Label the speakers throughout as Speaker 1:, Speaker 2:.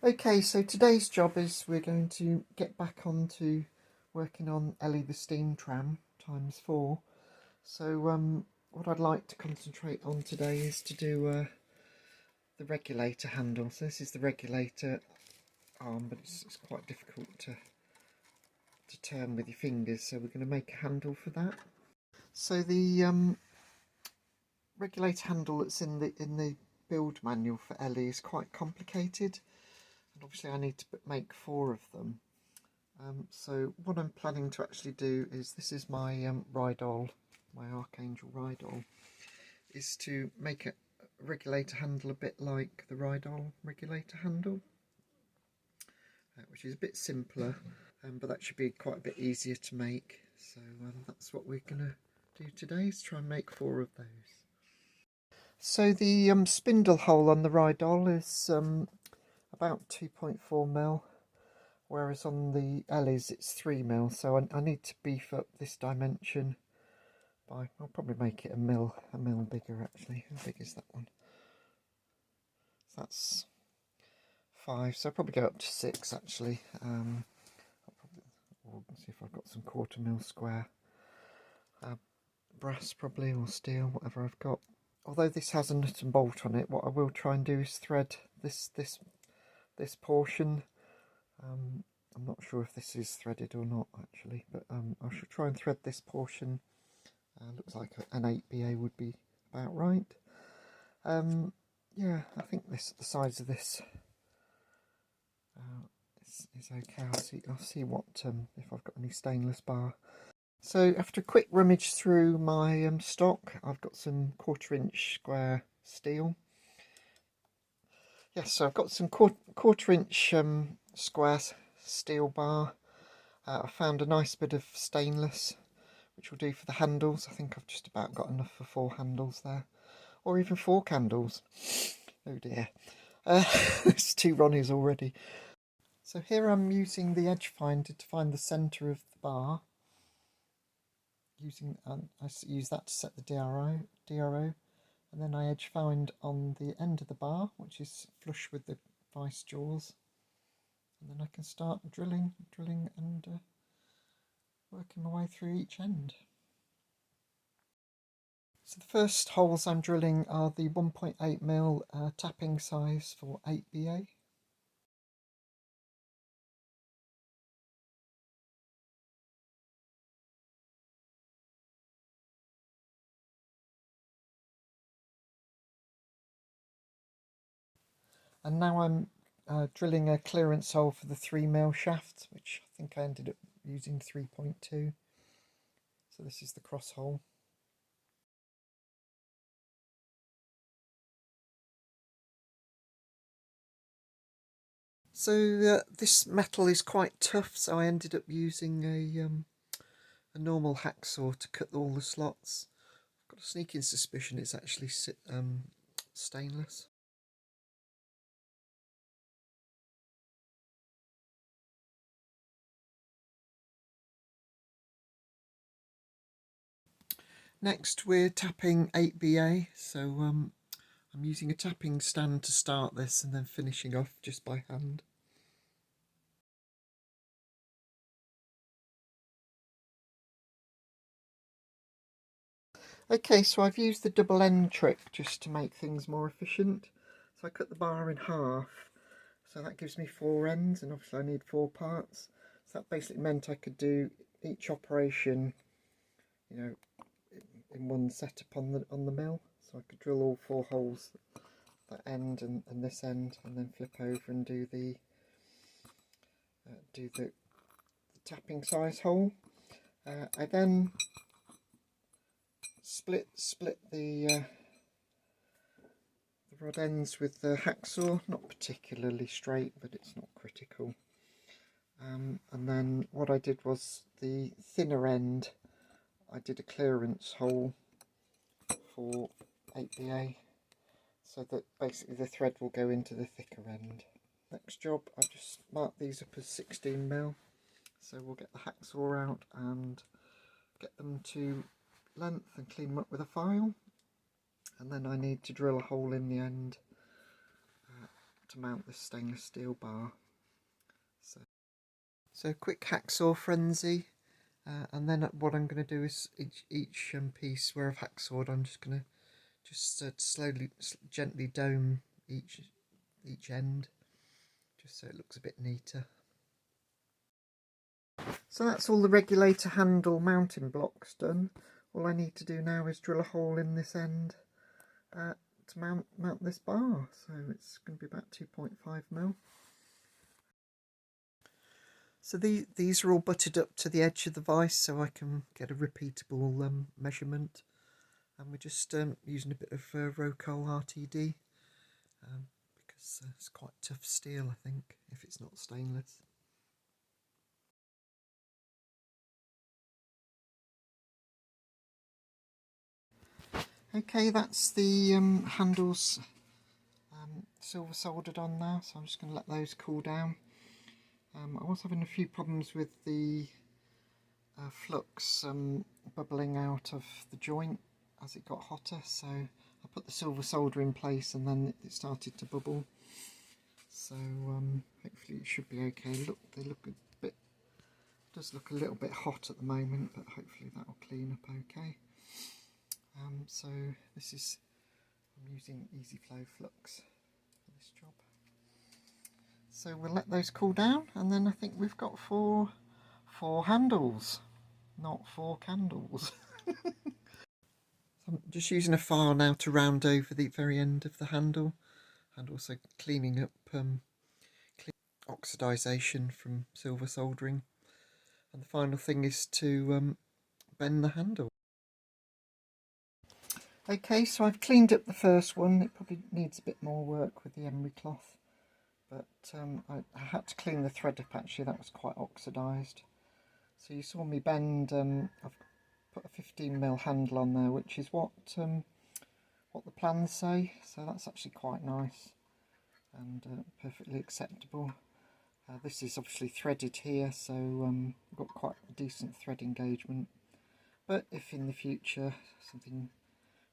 Speaker 1: Okay, so today's job is we're going to get back on to working on Ellie the steam tram ×4. So what I'd like to concentrate on today is to do the regulator handle. So this is the regulator arm, but it's quite difficult to turn with your fingers, so we're going to make a handle for that. So the regulator handle that's in the build manual for Ellie is quite complicated, and obviously I need to make 4 of them. So what I'm planning to actually do is, this is my Rydol, my Archangel Rydol, is to make a regulator handle a bit like the Rydol regulator handle, which is a bit simpler, but that should be quite a bit easier to make. So that's what we're going to do today, is try and make 4 of those. So the spindle hole on the Rydol is about 2.4mm. Whereas on the Ellie's it's 3mm, so I need to beef up this dimension by, I'll probably make it a mil bigger actually. How big is that one? So that's 5, so I'll probably go up to 6 actually. We'll see if I've got some 1/4mm square brass probably, or steel, whatever I've got. Although this has a nut and bolt on it, what I will try and do is thread this portion. I'm not sure if this is threaded or not actually, but I should try and thread this portion. Looks like an 8BA would be about right. Yeah, I think the size of this is okay. I'll see what if I've got any stainless bar. So after a quick rummage through my stock, I've got some 1/4" square steel. Yes, so I've got some 1/4" square steel bar. I found a nice bit of stainless, which will do for the handles. I think I've just about got enough for 4 handles there, or even 4 candles. Oh dear, it's 2 Ronnies already. So here I'm using the edge finder to find the centre of the bar. I use that to set the DRO, and then I edge find on the end of the bar, which is flush with the vice jaws, and then I can start drilling and working my way through each end. So the first holes I'm drilling are the 1.8mm tapping size for 8BA. And now I'm drilling a clearance hole for the 3mm shaft, which I think I ended up using 3.2. So this is the cross hole. So this metal is quite tough, so I ended up using a normal hacksaw to cut all the slots. I've got a sneaking suspicion it's actually stainless. Next we're tapping 8BA, so I'm using a tapping stand to start this and then finishing off just by hand. Okay, so I've used the double end trick just to make things more efficient. So I cut the bar in half, so that gives me 4 ends, and obviously I need 4 parts. So that basically meant I could do each operation, you know, in one setup on the mill. So I could drill all 4 holes, that end and this end, and then flip over and do the tapping size hole. I then split the rod ends with the hacksaw, not particularly straight, but it's not critical. And then what I did was the thinner end, I did a clearance hole for 8BA, so that basically the thread will go into the thicker end. Next job, I've just marked these up as 16mm, so we'll get the hacksaw out and get them to length and clean them up with a file. And then I need to drill a hole in the end to mount this stainless steel bar. So quick hacksaw frenzy, and then what I'm going to do is each piece where I've hacksawed, I'm just going to slowly, gently dome each end, just so it looks a bit neater. So that's all the regulator handle mounting blocks done. All I need to do now is drill a hole in this end to mount this bar. So it's going to be about 2.5mm. So these are all butted up to the edge of the vise so I can get a repeatable measurement. And we're just using a bit of Rocol RTD because it's quite tough steel, I think, if it's not stainless. Okay, that's the handles silver soldered on now, so I'm just going to let those cool down. I was having a few problems with the flux bubbling out of the joint as it got hotter, so I put the silver solder in place and then it started to bubble. So hopefully it should be okay. Look, they look a bit, does look a little bit hot at the moment, but hopefully that will clean up okay. So this is, I'm using Easy Flow Flux for this job. So we'll let those cool down, and then I think we've got four handles, not 4 candles. I'm just using a file now to round over the very end of the handle, and also cleaning up oxidisation from silver soldering. And the final thing is to bend the handle. Okay, so I've cleaned up the first one. It probably needs a bit more work with the emery cloth, but I had to clean the thread up actually, that was quite oxidised. So you saw me bend, I've put a 15mm handle on there, which is what the plans say, so that's actually quite nice and perfectly acceptable. This is obviously threaded here, so I've got quite a decent thread engagement, but if in the future something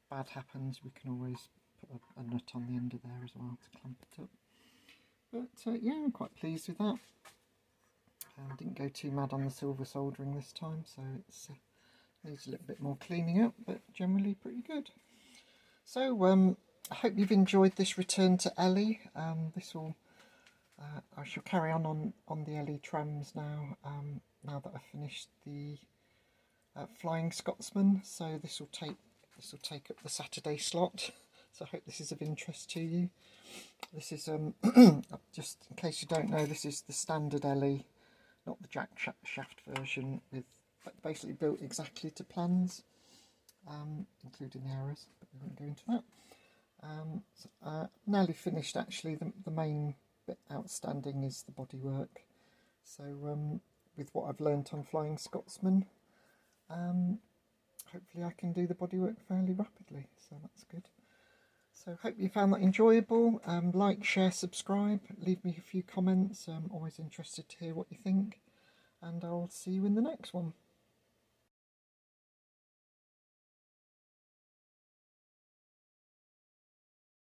Speaker 1: bad happens, we can always put a nut on the end of there as well to clamp it up. But yeah, I'm quite pleased with that. Didn't go too mad on the silver soldering this time, so it needs a little bit more cleaning up, but generally pretty good. So I hope you've enjoyed this return to Ellie. I shall carry on the Ellie trams now. Now that I've finished the Flying Scotsman, so this will take up the Saturday slot. So I hope this is of interest to you. This is just in case you don't know, this is the standard Ellie, not the jack shaft version, with basically built exactly to plans, including the errors, but we won't go into that. Nearly finished actually. The main bit outstanding is the bodywork. So with what I've learnt on Flying Scotsman, hopefully I can do the bodywork fairly rapidly, so that's good. So hope you found that enjoyable. Like, share, subscribe, leave me a few comments. I'm always interested to hear what you think, and I'll see you in the next one.